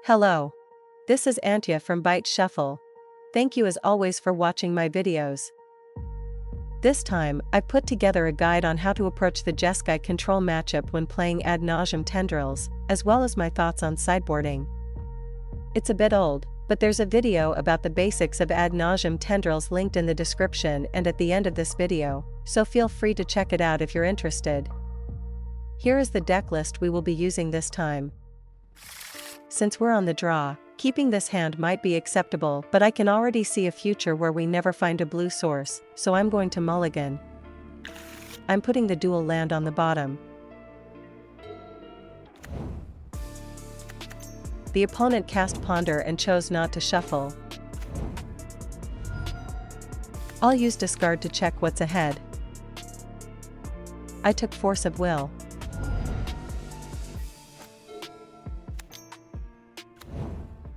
Hello. This is Antya from Byte Shuffle. Thank you as always for watching my videos. This time, I put together a guide on how to approach the Jeskai Control matchup when playing Ad Nauseam Tendrils, as well as my thoughts on sideboarding. It's a bit old, but there's a video about the basics of Ad Nauseam Tendrils linked in the description and at the end of this video, so feel free to check it out if you're interested. Here is the deck list we will be using this time. Since we're on the draw, keeping this hand might be acceptable, but I can already see a future where we never find a blue source, so I'm going to mulligan. I'm putting the dual land on the bottom. The opponent cast Ponder and chose not to shuffle. I'll use discard to check what's ahead. I took Force of Will.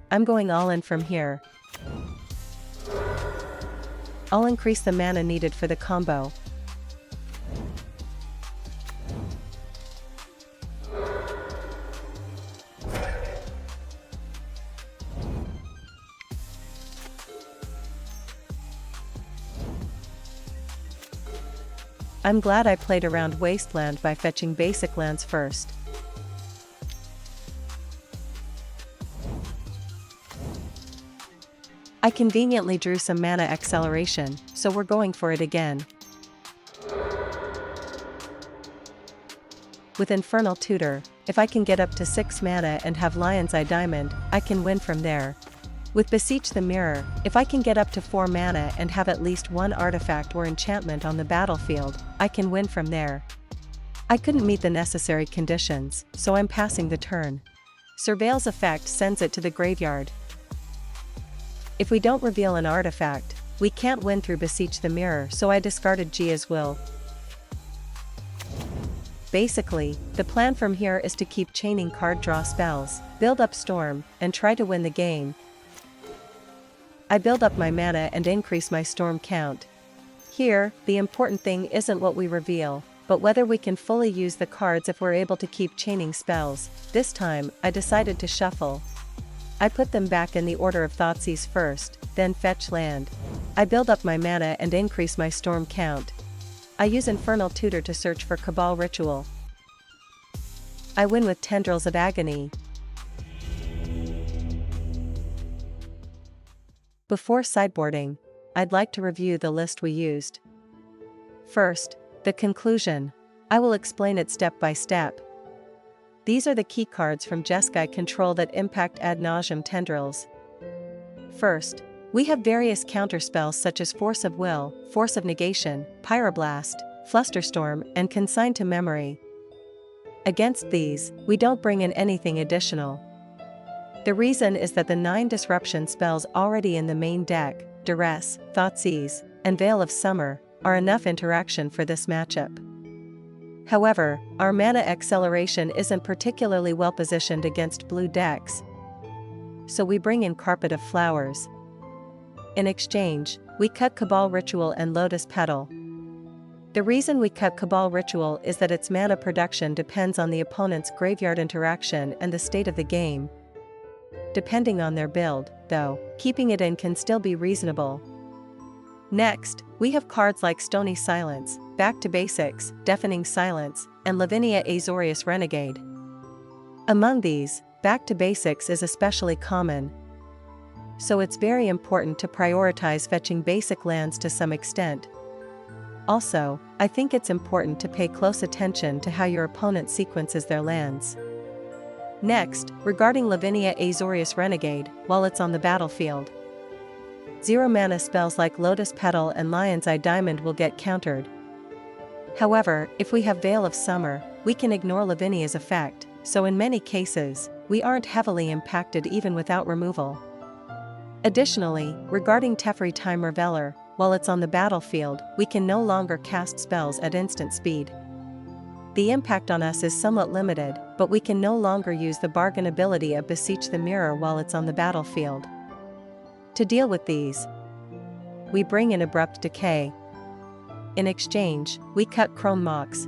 I'm going all in from here. I'll increase the mana needed for the combo. I'm glad I played around Wasteland by fetching basic lands first. I conveniently drew some mana acceleration, so we're going for it again. With Infernal Tutor, if I can get up to 6 mana and have Lion's Eye Diamond, I can win from there. With Beseech the Mirror, if I can get up to 4 mana and have at least one artifact or enchantment on the battlefield, I can win from there. I couldn't meet the necessary conditions, so I'm passing the turn. Surveil's effect sends it to the graveyard. If we don't reveal an artifact, we can't win through Beseech the Mirror, so I discarded Gia's Will. Basically, the plan from here is to keep chaining card draw spells, build up Storm, and try to win the game. I build up my mana and increase my Storm count. Here, the important thing isn't what we reveal, but whether we can fully use the cards if we're able to keep chaining spells. This time, I decided to shuffle. I put them back in the order of Thoughtseize first, then fetch land. I build up my mana and increase my Storm count. I use Infernal Tutor to search for Cabal Ritual. I win with Tendrils of Agony. Before sideboarding, I'd like to review the list we used. First, the conclusion. I will explain it step by step. These are the key cards from Jeskai Control that impact Ad Nauseam Tendrils. First, we have various counterspells such as Force of Will, Force of Negation, Pyroblast, Flusterstorm, and Consign to Memory. Against these, we don't bring in anything additional. The reason is that the 9 disruption spells already in the main deck, Duress, Thoughtseize, and Veil of Summer, are enough interaction for this matchup. However, our mana acceleration isn't particularly well positioned against blue decks, so we bring in Carpet of Flowers. In exchange, we cut Cabal Ritual and Lotus Petal. The reason we cut Cabal Ritual is that its mana production depends on the opponent's graveyard interaction and the state of the game. Depending on their build, though, keeping it in can still be reasonable. Next, we have cards like Stony Silence, Back to Basics, Deafening Silence, and Lavinia Azorius Renegade. Among these, Back to Basics is especially common, so it's very important to prioritize fetching basic lands to some extent. Also, I think it's important to pay close attention to how your opponent sequences their lands. Next, regarding Lavinia Azorius Renegade, while it's on the battlefield, 0 mana spells like Lotus Petal and Lion's Eye Diamond will get countered. However, if we have Veil of Summer, we can ignore Lavinia's effect, so in many cases, we aren't heavily impacted even without removal. Additionally, regarding Teferi Time Reveler, while it's on the battlefield, we can no longer cast spells at instant speed. The impact on us is somewhat limited, but we can no longer use the bargain ability of Beseech the Mirror while it's on the battlefield. To deal with these, we bring in Abrupt Decay. In exchange, we cut Chrome Mox.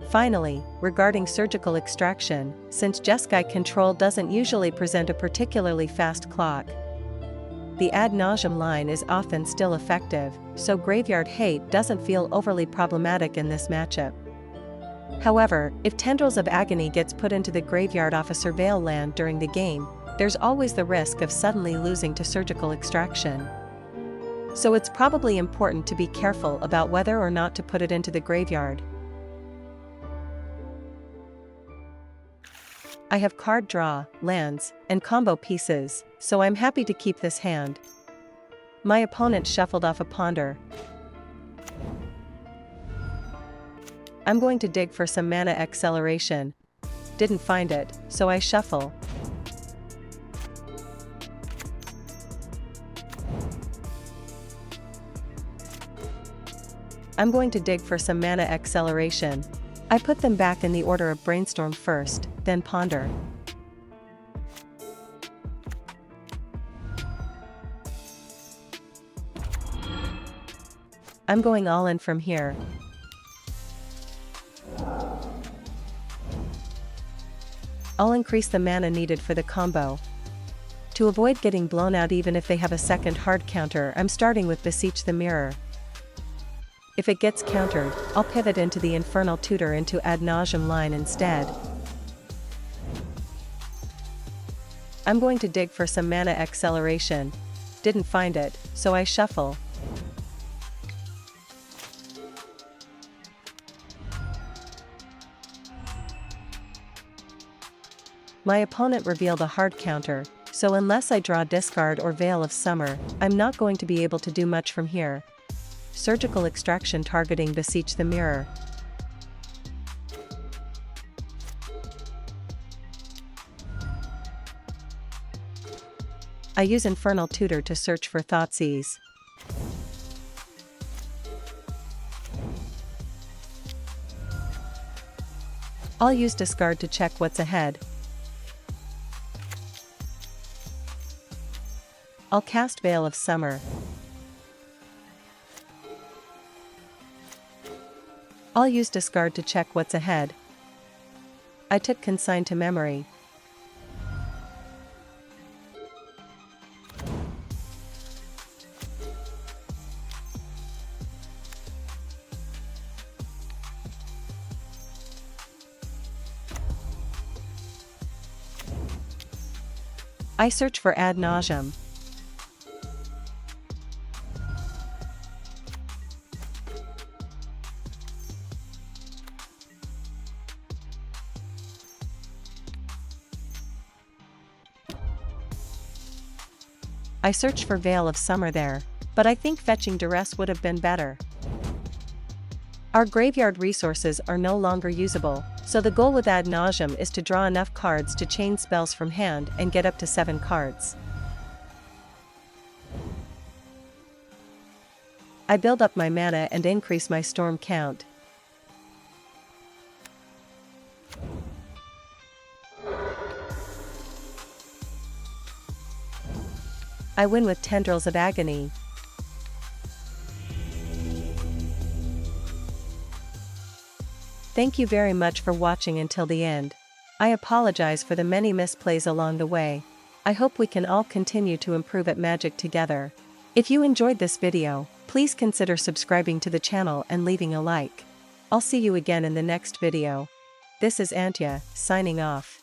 Finally, regarding surgical extraction, since Jeskai Control doesn't usually present a particularly fast clock, the ad nauseam line is often still effective, so Graveyard Hate doesn't feel overly problematic in this matchup. However, if Tendrils of Agony gets put into the graveyard off a surveil land during the game, there's always the risk of suddenly losing to surgical extraction. So it's probably important to be careful about whether or not to put it into the graveyard. I have card draw, lands, and combo pieces, so I'm happy to keep this hand. My opponent shuffled off a ponder. I'm going to dig for some mana acceleration. Didn't find it, so I shuffle. I'm going to dig for some mana acceleration. I put them back in the order of brainstorm first, then ponder. I'm going all in from here. I'll increase the mana needed for the combo. To avoid getting blown out even if they have a second hard counter, I'm starting with Beseech the Mirror. If it gets countered, I'll pivot into the Infernal Tutor into ad nauseam line instead. I'm going to dig for some mana acceleration. Didn't find it, so I shuffle. My opponent revealed a hard counter, so unless I draw Discard or Veil of Summer, I'm not going to be able to do much from here. Surgical extraction targeting Beseech the Mirror. I use Infernal Tutor to search for Thoughtseize. I'll use Discard to check what's ahead. I'll cast Veil of Summer. I'll use Discard to check what's ahead. I took Consign to Memory. I search for ad nauseam. I searched for Veil of Summer there, but I think fetching Duress would have been better. Our graveyard resources are no longer usable, so the goal with ad nauseam is to draw enough cards to chain spells from hand and get up to 7 cards. I build up my mana and increase my storm count. I win with Tendrils of Agony. Thank you very much for watching until the end. I apologize for the many misplays along the way. I hope we can all continue to improve at Magic together. If you enjoyed this video, please consider subscribing to the channel and leaving a like. I'll see you again in the next video. This is Antya, signing off.